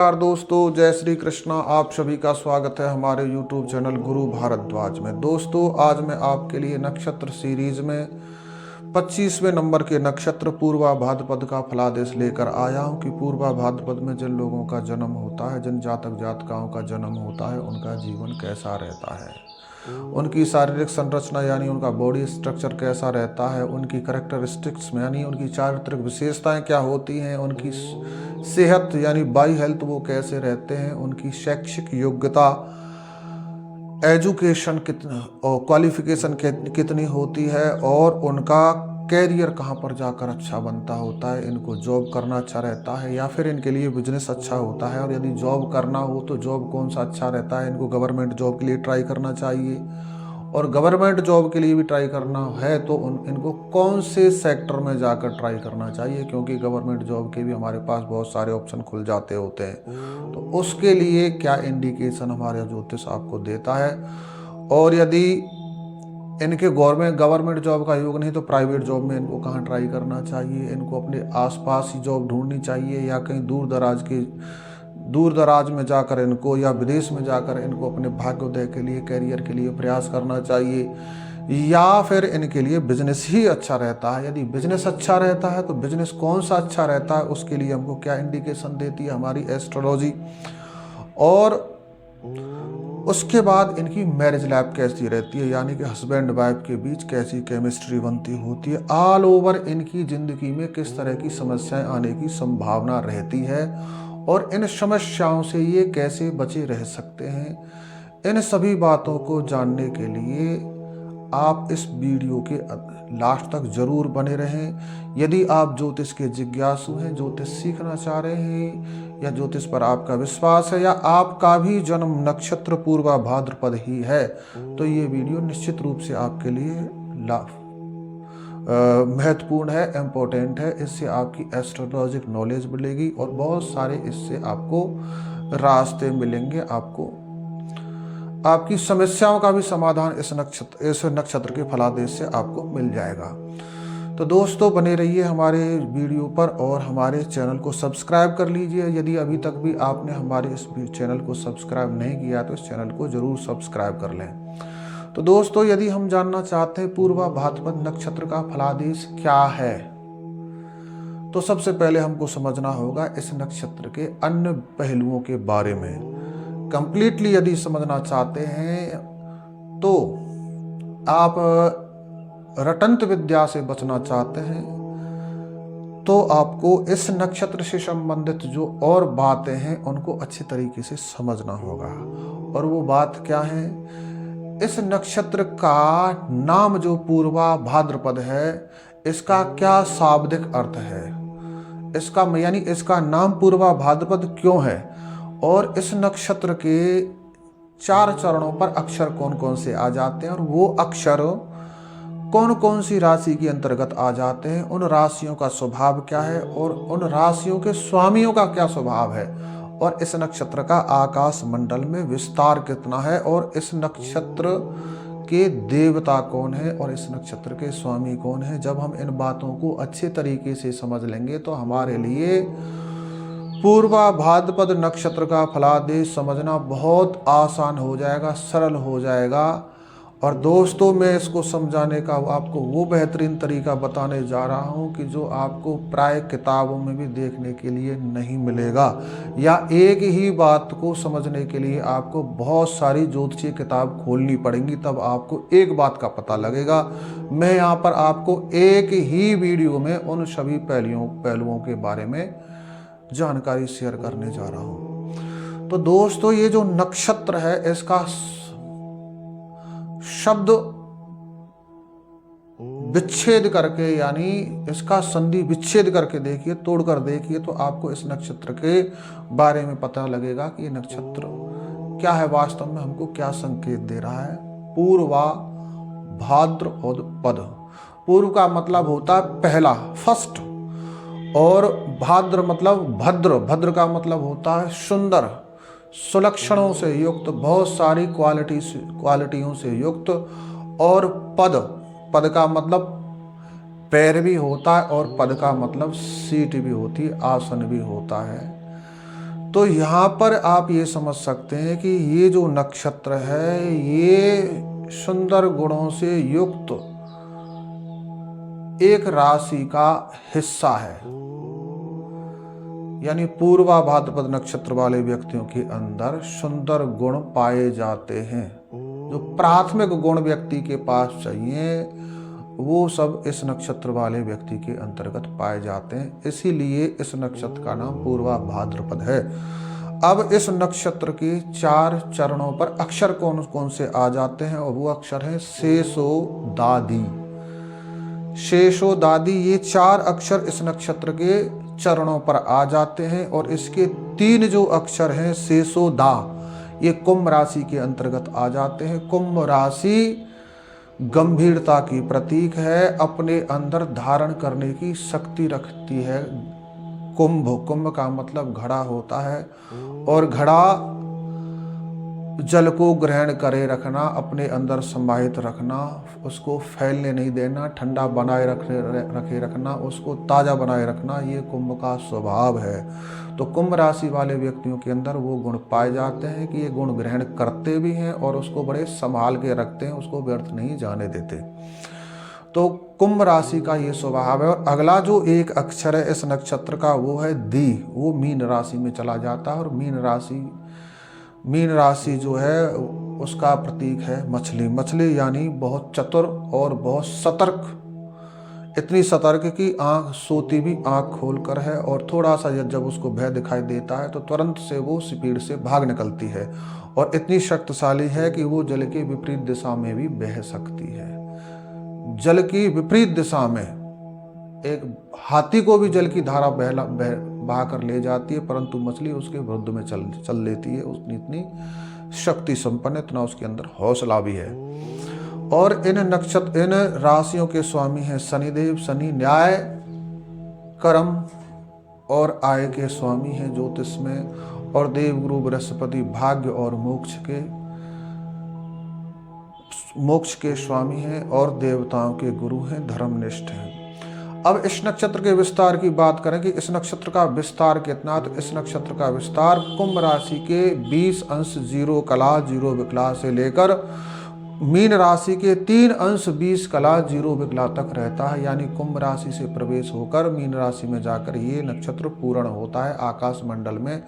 नमस्कार दोस्तों, जय श्री कृष्णा। आप सभी का स्वागत है हमारे YouTube चैनल गुरु भारद्वाज में। दोस्तों, आज मैं आपके लिए नक्षत्र सीरीज में 25वें नंबर के नक्षत्र पूर्वा भाद्रपद का फलादेश लेकर आया हूं कि पूर्वा भाद्रपद में जिन लोगों का जन्म होता है, जिन जातक जातिकाओं का जन्म होता है, उनका जीवन कैसा रहता है, उनकी शारीरिक संरचना यानी उनका बॉडी स्ट्रक्चर कैसा रहता है, उनकी करेक्टरिस्टिक्स में यानी उनकी चारित्रिक विशेषताएं क्या होती हैं, उनकी सेहत यानी बाई हेल्थ वो कैसे रहते हैं, उनकी शैक्षिक योग्यता एजुकेशन कितना और क्वालिफिकेशन कितनी होती है, और उनका कैरियर कहाँ पर जाकर अच्छा बनता होता है, इनको जॉब करना अच्छा रहता है या फिर इनके लिए बिजनेस अच्छा होता है, और यदि जॉब करना हो तो जॉब कौन सा अच्छा रहता है, इनको गवर्नमेंट जॉब के लिए ट्राई करना चाहिए, और गवर्नमेंट जॉब के लिए भी ट्राई करना है तो इनको कौन से सेक्टर में जाकर ट्राई करना चाहिए, क्योंकि गवर्नमेंट जॉब के भी हमारे पास बहुत सारे ऑप्शन खुल जाते होते हैं। तो उसके लिए क्या इंडिकेशन हमारा ज्योतिष आपको देता है, और यदि इनके गवर्नमेंट जॉब का योग नहीं तो प्राइवेट जॉब में इनको कहाँ ट्राई करना चाहिए, इनको अपने आसपास ही जॉब ढूंढनी चाहिए या कहीं दूर दराज में जाकर इनको या विदेश में जाकर इनको अपने भाग्योदय के लिए कैरियर के लिए प्रयास करना चाहिए, या फिर इनके लिए बिजनेस ही अच्छा रहता है। यदि बिजनेस अच्छा रहता है तो बिजनेस कौन सा अच्छा रहता है, उसके लिए हमको क्या इंडिकेशन देती है हमारी एस्ट्रोलॉजी, और उसके बाद इनकी मैरिज लाइफ कैसी रहती है, यानी कि हस्बैंड वाइफ के बीच कैसी केमिस्ट्री बनती होती है, ऑल ओवर इनकी जिंदगी में किस तरह की समस्याएं आने की संभावना रहती है, और इन समस्याओं से ये कैसे बचे रह सकते हैं। इन सभी बातों को जानने के लिए आप इस वीडियो के लास्ट तक जरूर बने रहें। यदि आप ज्योतिष के जिज्ञासु हैं, ज्योतिष सीखना चाह रहे हैं, या ज्योतिष पर आपका विश्वास है, या आपका भी जन्म नक्षत्र पूर्वा भाद्रपद ही है, तो ये वीडियो निश्चित रूप से आपके लिए महत्वपूर्ण है, इम्पोर्टेंट है। इससे आपकी एस्ट्रोलॉजिक नॉलेज बढ़ेगी और बहुत सारे इससे आपको रास्ते मिलेंगे, आपकी समस्याओं का भी समाधान इस नक्षत्र के फलादेश से आपको मिल जाएगा। तो दोस्तों, बने रहिए हमारे वीडियो पर और हमारे चैनल को सब्सक्राइब कर लीजिए। यदि अभी तक भी आपने हमारे इस चैनल को सब्सक्राइब नहीं किया तो इस चैनल को जरूर सब्सक्राइब कर लें। तो दोस्तों, यदि हम जानना चाहते हैं पूर्वा भाद्रपद नक्षत्र का फलादेश क्या है, तो सबसे पहले हमको समझना होगा इस नक्षत्र के अन्य पहलुओं के बारे में। कंप्लीटली यदि समझना चाहते हैं तो आप रटंत विद्या से बचना चाहते हैं तो आपको इस नक्षत्र से संबंधित जो और बातें हैं उनको अच्छी तरीके से समझना होगा। और वो बात क्या है, इस नक्षत्र का नाम जो पूर्वा भाद्रपद है, इसका क्या शाब्दिक अर्थ है, इसका यानी इसका नाम पूर्वा भाद्रपद क्यों है, और इस नक्षत्र के 4 चरणों पर अक्षर कौन कौन से आ जाते हैं, और वो अक्षर कौन कौन सी राशि के अंतर्गत आ जाते हैं, उन राशियों का स्वभाव क्या है, और उन राशियों के स्वामियों का क्या स्वभाव है, और इस नक्षत्र का आकाश मंडल में विस्तार कितना है, और इस नक्षत्र के देवता कौन है, और इस नक्षत्र के स्वामी कौन है। जब हम इन बातों को अच्छे तरीके से समझ लेंगे तो हमारे लिए पूर्वा भाद्रपद नक्षत्र का फलादेश समझना बहुत आसान हो जाएगा, सरल हो जाएगा। और दोस्तों, मैं इसको समझाने का आपको वो बेहतरीन तरीका बताने जा रहा हूँ कि जो आपको प्राय किताबों में भी देखने के लिए नहीं मिलेगा, या एक ही बात को समझने के लिए आपको बहुत सारी ज्योतिषीय किताब खोलनी पड़ेंगी, तब आपको एक बात का पता लगेगा। मैं यहाँ पर आपको एक ही वीडियो में उन सभी पहलुओं के बारे में जानकारी शेयर करने जा रहा हूं। तो दोस्तों, ये जो नक्षत्र है इसका शब्द विच्छेद करके, यानी इसका संधि विच्छेद करके देखिए, तोड़कर देखिए, तो आपको इस नक्षत्र के बारे में पता लगेगा कि ये नक्षत्र क्या है, वास्तव में हमको क्या संकेत दे रहा है। पूर्वा भाद्रपद, पूर्व का मतलब होता है पहला, फर्स्ट, और भाद्र मतलब भद्र का मतलब होता है सुंदर, सुलक्षणों से युक्त, बहुत सारी क्वालिटियों से युक्त, और पद का मतलब पैर भी होता है, और पद का मतलब सीट भी होती है, आसन भी होता है। तो यहाँ पर आप ये समझ सकते हैं कि ये जो नक्षत्र है ये सुंदर गुणों से युक्त एक राशि का हिस्सा है। यानी पूर्वा भाद्रपद नक्षत्र वाले व्यक्तियों के अंदर सुंदर गुण पाए जाते हैं। जो प्राथमिक गुण व्यक्ति के पास चाहिए वो सब इस नक्षत्र वाले व्यक्ति के अंतर्गत पाए जाते हैं। इसीलिए इस नक्षत्र का नाम पूर्वा भाद्रपद है। अब इस नक्षत्र के 4 चरणों पर अक्षर कौन कौन से आ जाते हैं, और वो अक्षर हैं शेषो दादी। शेषो दादी ये 4 अक्षर इस नक्षत्र के चरणों पर आ जाते हैं। और इसके 3 जो अक्षर हैं शेषो दा, ये कुंभ राशि के अंतर्गत आ जाते हैं। कुंभ राशि गंभीरता की प्रतीक है, अपने अंदर धारण करने की शक्ति रखती है। कुंभ का मतलब घड़ा होता है, और घड़ा जल को ग्रहण करे रखना, अपने अंदर समाहित रखना, उसको फैलने नहीं देना, ठंडा बनाए रखे रखना, उसको ताज़ा बनाए रखना, ये कुंभ का स्वभाव है। तो कुंभ राशि वाले व्यक्तियों के अंदर वो गुण पाए जाते हैं कि ये गुण ग्रहण करते भी हैं और उसको बड़े संभाल के रखते हैं, उसको व्यर्थ नहीं जाने देते। तो कुंभ राशि का ये स्वभाव है। और अगला जो एक अक्षर है इस नक्षत्र का वो है दी, वो मीन राशि में चला जाता है। और मीन राशि जो है उसका प्रतीक है मछली। मछली यानी बहुत चतुर और बहुत सतर्क, इतनी सतर्क कि आंख सोती भी आंख खोलकर है, और थोड़ा सा जब उसको भय दिखाई देता है तो तुरंत से वो स्पीड से भाग निकलती है। और इतनी शक्तिशाली है कि वो जल के विपरीत दिशा में भी बह सकती है। जल की विपरीत दिशा में एक हाथी को भी जल की धारा बहा कर ले जाती है, परंतु मछली उसके विरुद्ध में चल लेती है। उसने इतनी शक्ति संपन्न, इतना उसके अंदर हौसला भी है। और इन राशियों के स्वामी हैं शनिदेव। शनि न्याय, कर्म और आय के स्वामी हैं ज्योतिष में। और देवगुरु बृहस्पति भाग्य और मोक्ष के स्वामी हैं, और देवताओं के गुरु हैं, धर्मनिष्ठ हैं। अब इस नक्षत्र के विस्तार की बात करें कि इस नक्षत्र का विस्तार कितना, तो इस नक्षत्र का विस्तार कुंभ राशि के 20 अंश 0 कला 0 विकला से लेकर मीन राशि के 3 अंश 20 कला 0 विकला तक रहता है। यानी कुंभ राशि से प्रवेश होकर मीन राशि में जाकर ये नक्षत्र पूर्ण होता है। आकाश मंडल में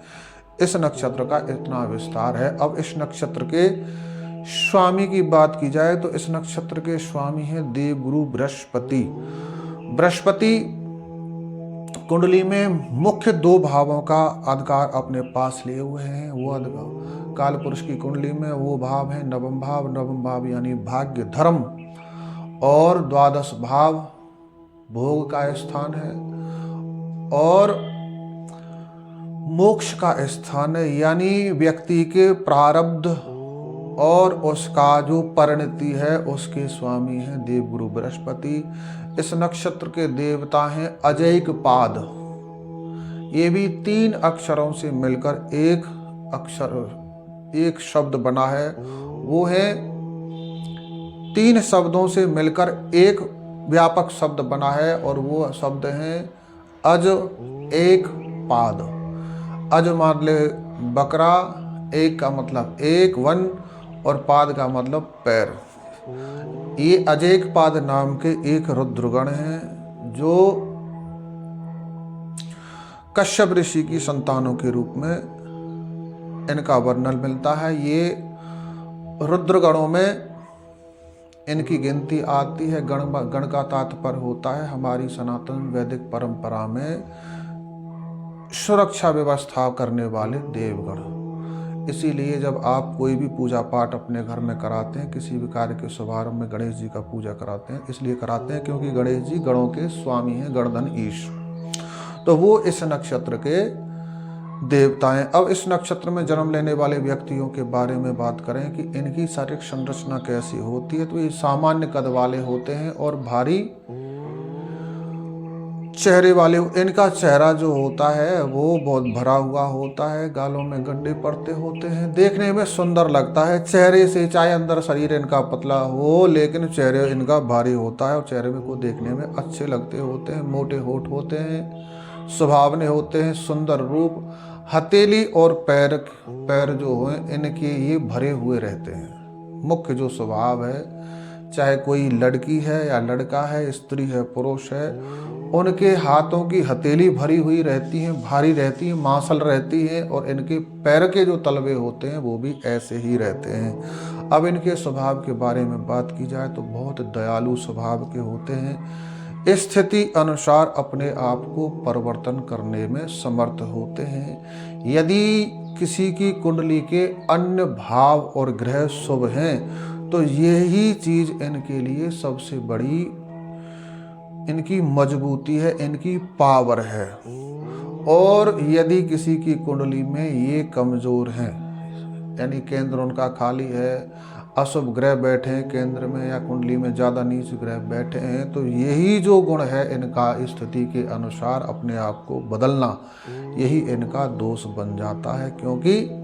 इस नक्षत्र का इतना विस्तार है। अब इस नक्षत्र के स्वामी की बात की जाए तो इस नक्षत्र के स्वामी हैं देवगुरु बृहस्पति। बृहस्पति कुंडली में मुख्य 2 भावों का अधिकार अपने पास लिए हुए हैं। वो अधिकार काल पुरुष की कुंडली में वो भाव है नवम भाव यानी भाग्य धर्म, और 12 भाव भोग का स्थान है, और मोक्ष का स्थान है। यानी व्यक्ति के प्रारब्ध और उसका जो परिणति है उसके स्वामी हैं देवगुरु बृहस्पति। इस नक्षत्र के देवता हैं अजैक पाद। ये भी 3 अक्षरों से मिलकर एक शब्द बना है। वो है 3 शब्दों से मिलकर एक व्यापक शब्द बना है, और वो शब्द हैं अज एक पाद। अज मतलब बकरा, एक का मतलब एक वन, और पाद का मतलब पैर। ये अजैक पाद नाम के एक रुद्रगण हैं जो कश्यप ऋषि की संतानों के रूप में इनका वर्णन मिलता है। ये रुद्रगणों में इनकी गिनती आती है। गण का तात्पर्य होता है हमारी सनातन वैदिक परंपरा में सुरक्षा व्यवस्था करने वाले देवगण। इसीलिए जब आप कोई भी पूजा पाठ अपने घर में कराते हैं, किसी भी कार्य के शुभारंभ में गणेश जी का पूजा कराते हैं, इसलिए कराते हैं क्योंकि गणेश जी गणों के स्वामी हैं, गणधन ईश। तो वो इस नक्षत्र के देवता हैं। अब इस नक्षत्र में जन्म लेने वाले व्यक्तियों के बारे में बात करें कि इनकी शारीरिक संरचना कैसी होती है, तो ये सामान्य कद वाले होते हैं और भारी चेहरे वाले। इनका चेहरा जो होता है वो बहुत भरा हुआ होता है, गालों में गड्ढे पड़ते होते हैं, देखने में सुंदर लगता है। चेहरे से चाहे अंदर शरीर इनका पतला हो, लेकिन चेहरे इनका भारी होता है और चेहरे में को देखने में अच्छे लगते होते हैं। मोटे होठ होते हैं, सुहावने होते हैं, सुंदर रूप, हथेली और पैर जो हैं इनके ये भरे हुए रहते हैं। मुख्य जो स्वभाव है, चाहे कोई लड़की है या लड़का है, स्त्री है पुरुष है, उनके हाथों की हथेली भरी हुई रहती हैं, भारी रहती हैं, मांसल रहती है, और इनके पैर के जो तलवे होते हैं वो भी ऐसे ही रहते हैं। अब इनके स्वभाव के बारे में बात की जाए तो बहुत दयालु स्वभाव के होते हैं। स्थिति अनुसार अपने आप को परिवर्तन करने में समर्थ होते हैं। यदि किसी की कुंडली के अन्य भाव और ग्रह शुभ हैं तो यही चीज इनके लिए सबसे बड़ी इनकी मजबूती है, इनकी पावर है। और यदि किसी की कुंडली में ये कमजोर हैं, यानी केंद्र उनका खाली है, अशुभ ग्रह बैठे हैं केंद्र में, या कुंडली में ज़्यादा नीच ग्रह बैठे हैं, तो यही जो गुण है इनका स्थिति के अनुसार अपने आप को बदलना, यही इनका दोष बन जाता है। क्योंकि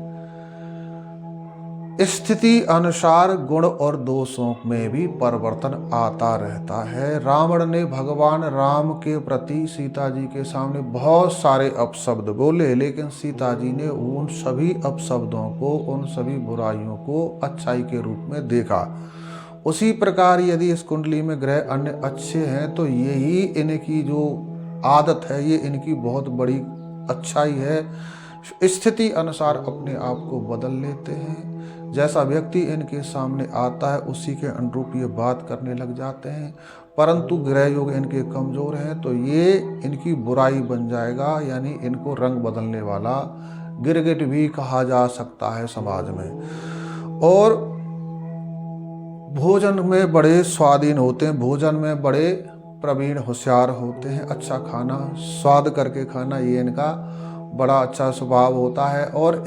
स्थिति अनुसार गुण और दोषों में भी परिवर्तन आता रहता है। रावण ने भगवान राम के प्रति सीता जी के सामने बहुत सारे अपशब्द बोले, लेकिन सीता जी ने उन सभी अपशब्दों को, उन सभी बुराइयों को अच्छाई के रूप में देखा। उसी प्रकार यदि इस कुंडली में ग्रह अन्य अच्छे हैं तो यही इनकी जो आदत है, ये इनकी बहुत बड़ी अच्छाई है। स्थिति अनुसार अपने आप को बदल लेते हैं। जैसा व्यक्ति इनके सामने आता है उसी के अनुरूप ये बात करने लग जाते हैं। परंतु ग्रह योग इनके कमजोर हैं तो ये इनकी बुराई बन जाएगा, यानी इनको रंग बदलने वाला गिरगिट भी कहा जा सकता है समाज में। और भोजन में बड़े स्वाधीन होते हैं, भोजन में बड़े प्रवीण होशियार होते हैं। अच्छा खाना, स्वाद करके खाना, ये इनका बड़ा अच्छा स्वभाव होता है। और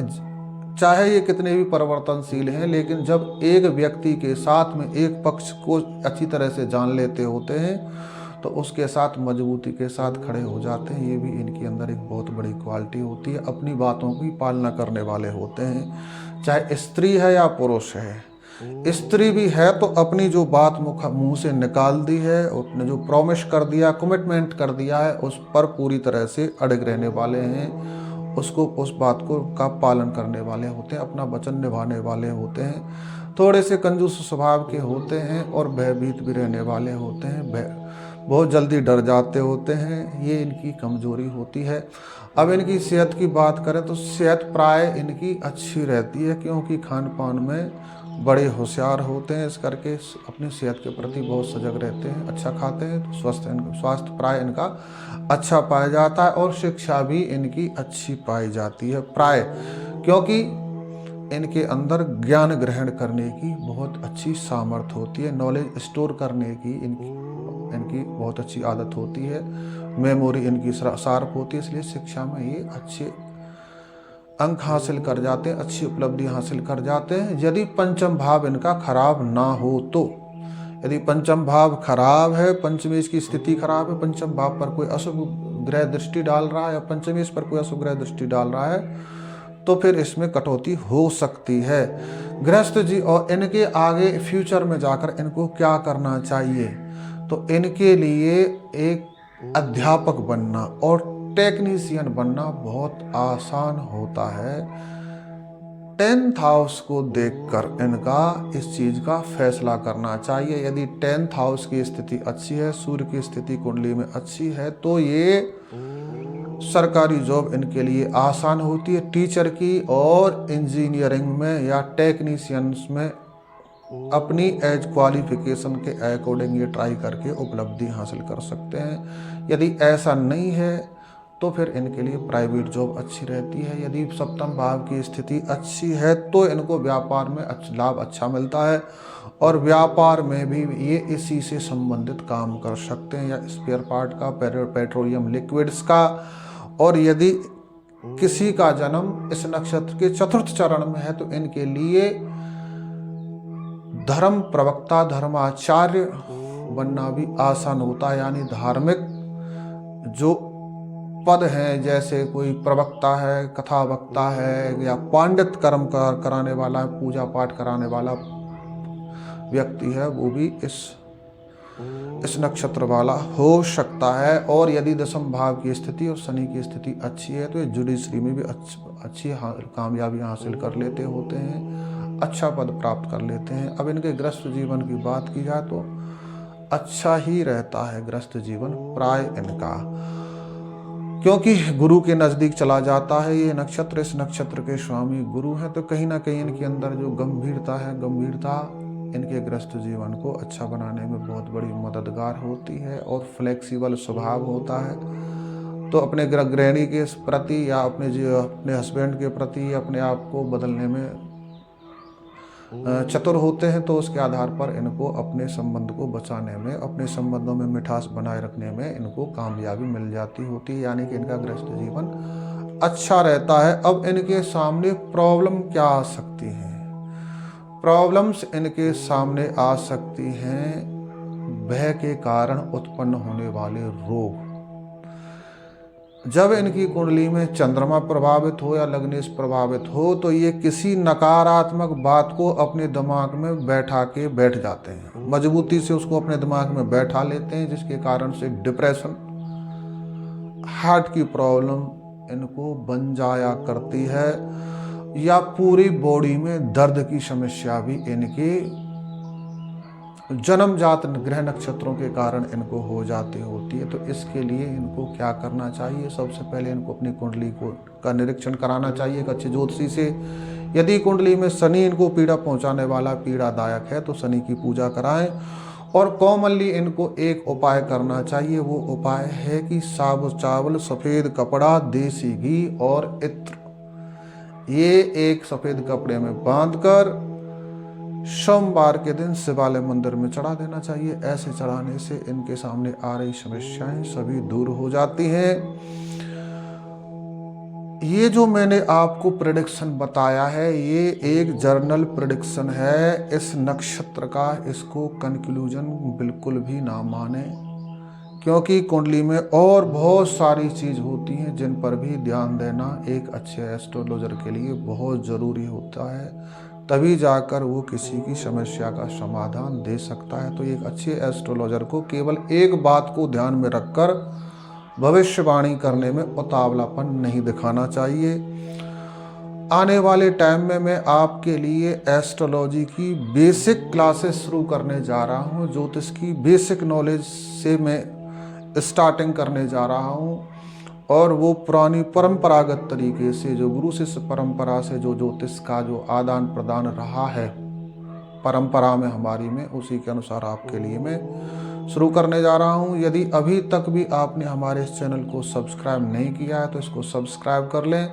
चाहे ये कितने भी परिवर्तनशील हैं, लेकिन जब एक व्यक्ति के साथ में एक पक्ष को अच्छी तरह से जान लेते होते हैं तो उसके साथ मजबूती के साथ खड़े हो जाते हैं। ये भी इनके अंदर एक बहुत बड़ी क्वालिटी होती है। अपनी बातों की पालना करने वाले होते हैं, चाहे स्त्री है या पुरुष है। स्त्री भी है तो अपनी जो बात मुंह से निकाल दी है, उसने जो प्रॉमिस कर दिया, कमिटमेंट कर दिया है, उस पर पूरी तरह से अड़ग रहने वाले हैं। उसको, उस बात को का पालन करने वाले होते हैं, अपना वचन निभाने वाले होते हैं। थोड़े से कंजूस स्वभाव के होते हैं और भयभीत भी रहने वाले होते हैं, बहुत जल्दी डर जाते होते हैं। ये इनकी कमजोरी होती है। अब इनकी सेहत की बात करें तो सेहत प्राय इनकी अच्छी रहती है, क्योंकि खान पान में बड़े होशियार होते हैं, इस करके अपनी सेहत के प्रति बहुत सजग रहते हैं, अच्छा खाते हैं तो स्वास्थ्य प्राय इनका अच्छा पाया जाता है। और शिक्षा भी इनकी अच्छी पाई जाती है प्राय, क्योंकि इनके अंदर ज्ञान ग्रहण करने की बहुत अच्छी सामर्थ्य होती है। नॉलेज स्टोर करने की इनकी बहुत अच्छी आदत होती है। मेमोरी इनकी शार्प होती है, इसलिए शिक्षा में ये अच्छे अंक हासिल कर जाते हैं, अच्छी उपलब्धि हासिल कर जाते हैं। यदि पंचम भाव इनका खराब ना हो तो, यदि पंचम भाव खराब है, पंचमेश की स्थिति खराब है, पंचम भाव पर कोई अशुभ ग्रह दृष्टि डाल रहा है या पंचमेश पर कोई अशुभ ग्रह दृष्टि डाल रहा है, तो फिर इसमें कटौती हो सकती है। गृहस्थ जी और इनके आगे फ्यूचर में जाकर इनको क्या करना चाहिए, तो इनके लिए एक अध्यापक बनना और टेक्नीशियन बनना बहुत आसान होता है। 10th हाउस को देखकर इनका इस चीज का फैसला करना चाहिए। यदि 10th हाउस की स्थिति अच्छी है, सूर्य की स्थिति कुंडली में अच्छी है, तो ये सरकारी जॉब इनके लिए आसान होती है। टीचर की और इंजीनियरिंग में या टेक्नीशियंस में अपनी एज क्वालिफिकेशन के अकॉर्डिंग ये ट्राई करके उपलब्धि हासिल कर सकते हैं। यदि ऐसा नहीं है तो फिर इनके लिए प्राइवेट जॉब अच्छी रहती है। यदि सप्तम भाव की स्थिति अच्छी है तो इनको व्यापार में लाभ अच्छा मिलता है, और व्यापार में भी ये इसी से संबंधित काम कर सकते हैं, या स्पेयर पार्ट का, पेट्रोलियम लिक्विड्स का। और यदि किसी का जन्म इस नक्षत्र के चतुर्थ चरण में है तो इनके लिए धर्म प्रवक्ता, धर्माचार्य बनना भी आसान होता है। यानी धार्मिक जो पद हैं, जैसे कोई प्रवक्ता है, कथा वक्ता है, या पांडित कर्म कराने वाला, पूजा पाठ कराने वाला व्यक्ति है, वो भी इस इस नक्षत्र वाला हो सकता है। और यदि दशम भाव की स्थिति और शनि की स्थिति अच्छी है तो ये जुडिशरी में भी अच्छी कामयाबी हासिल कर लेते होते हैं, अच्छा पद प्राप्त कर लेते हैं। अब इनके गृहस्थ जीवन की बात की जाए तो अच्छा ही रहता है गृहस्थ जीवन प्राय इनका, क्योंकि गुरु के नज़दीक चला जाता है ये नक्षत्र। इस नक्षत्र के स्वामी गुरु हैं, तो कहीं ना कहीं इनके अंदर जो गंभीरता है, गंभीरता इनके गृहस्थ जीवन को अच्छा बनाने में बहुत बड़ी मददगार होती है। और फ्लेक्सिबल स्वभाव होता है, तो अपने गृहिणी के प्रति या अपने हस्बैंड के प्रति अपने आप को बदलने में चतुर होते हैं। तो उसके आधार पर इनको अपने संबंध को बचाने में, अपने संबंधों में मिठास बनाए रखने में इनको कामयाबी मिल जाती होती है, यानी कि इनका गृहस्थ जीवन अच्छा रहता है। अब इनके सामने प्रॉब्लम क्या आ सकती हैं? प्रॉब्लम्स इनके सामने आ सकती हैं भय के कारण उत्पन्न होने वाले रोग। जब इनकी कुंडली में चंद्रमा प्रभावित हो या लग्नेश प्रभावित हो तो ये किसी नकारात्मक बात को अपने दिमाग में बैठ जाते हैं, मजबूती से उसको अपने दिमाग में बैठा लेते हैं, जिसके कारण से डिप्रेशन, हार्ट की प्रॉब्लम इनको बन जाया करती है, या पूरी बॉडी में दर्द की समस्या भी इनके जन्मजात ग्रह नक्षत्रों के कारण इनको हो जाती होती है। तो इसके लिए इनको क्या करना चाहिए? सबसे पहले इनको अपनी कुंडली का निरीक्षण कराना चाहिए एक अच्छे ज्योतिषी से। यदि कुंडली में शनि इनको पीड़ा पहुंचाने वाला पीड़ादायक है तो शनि की पूजा कराएं। और कॉमनली इनको एक उपाय करना चाहिए, वो उपाय है कि साबुत चावल, सफ़ेद कपड़ा, देसी घी और इत्र, ये एक सफ़ेद कपड़े में बांधकर सोमवार के दिन शिवालय मंदिर में चढ़ा देना चाहिए। ऐसे चढ़ाने से इनके सामने आ रही समस्याएं सभी दूर हो जाती हैं। ये जो मैंने आपको प्रेडिक्शन बताया है ये एक जर्नल प्रेडिक्शन है इस नक्षत्र का, इसको कंक्लूजन बिल्कुल भी ना माने, क्योंकि कुंडली में और बहुत सारी चीज होती हैं जिन पर भी ध्यान देना एक अच्छे एस्ट्रोलॉजर के लिए बहुत ज़रूरी होता है, तभी जाकर वो किसी की समस्या का समाधान दे सकता है। तो एक अच्छे एस्ट्रोलॉजर को केवल एक बात को ध्यान में रखकर भविष्यवाणी करने में उतावलापन नहीं दिखाना चाहिए। आने वाले टाइम में मैं आपके लिए एस्ट्रोलॉजी की बेसिक क्लासेस शुरू करने जा रहा हूँ, ज्योतिष की बेसिक नॉलेज से मैं स्टार्टिंग करने जा रहा हूँ। और वो पुरानी परंपरागत तरीके से जो गुरु शिष्य परंपरा से जो ज्योतिष का जो आदान प्रदान रहा है परंपरा में हमारी में, उसी के अनुसार आपके लिए मैं शुरू करने जा रहा हूँ। यदि अभी तक भी आपने हमारे इस चैनल को सब्सक्राइब नहीं किया है तो इसको सब्सक्राइब कर लें,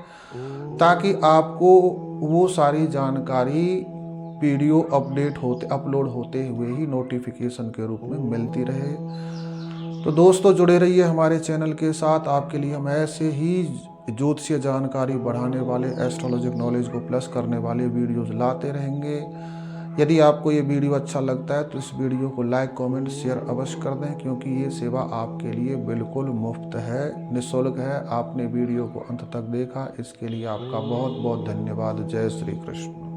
ताकि आपको वो सारी जानकारी वीडियो अपलोड होते हुए ही नोटिफिकेशन के रूप में मिलती रहे। तो दोस्तों जुड़े रहिए हमारे चैनल के साथ, आपके लिए हम ऐसे ही ज्योतिषीय जानकारी बढ़ाने वाले, एस्ट्रोलॉजिक नॉलेज को प्लस करने वाले वीडियोस लाते रहेंगे। यदि आपको ये वीडियो अच्छा लगता है तो इस वीडियो को लाइक, कमेंट, शेयर अवश्य कर दें, क्योंकि ये सेवा आपके लिए बिल्कुल मुफ्त है, निःशुल्क है। आपने वीडियो को अंत तक देखा, इसके लिए आपका बहुत बहुत धन्यवाद। जय श्री कृष्ण।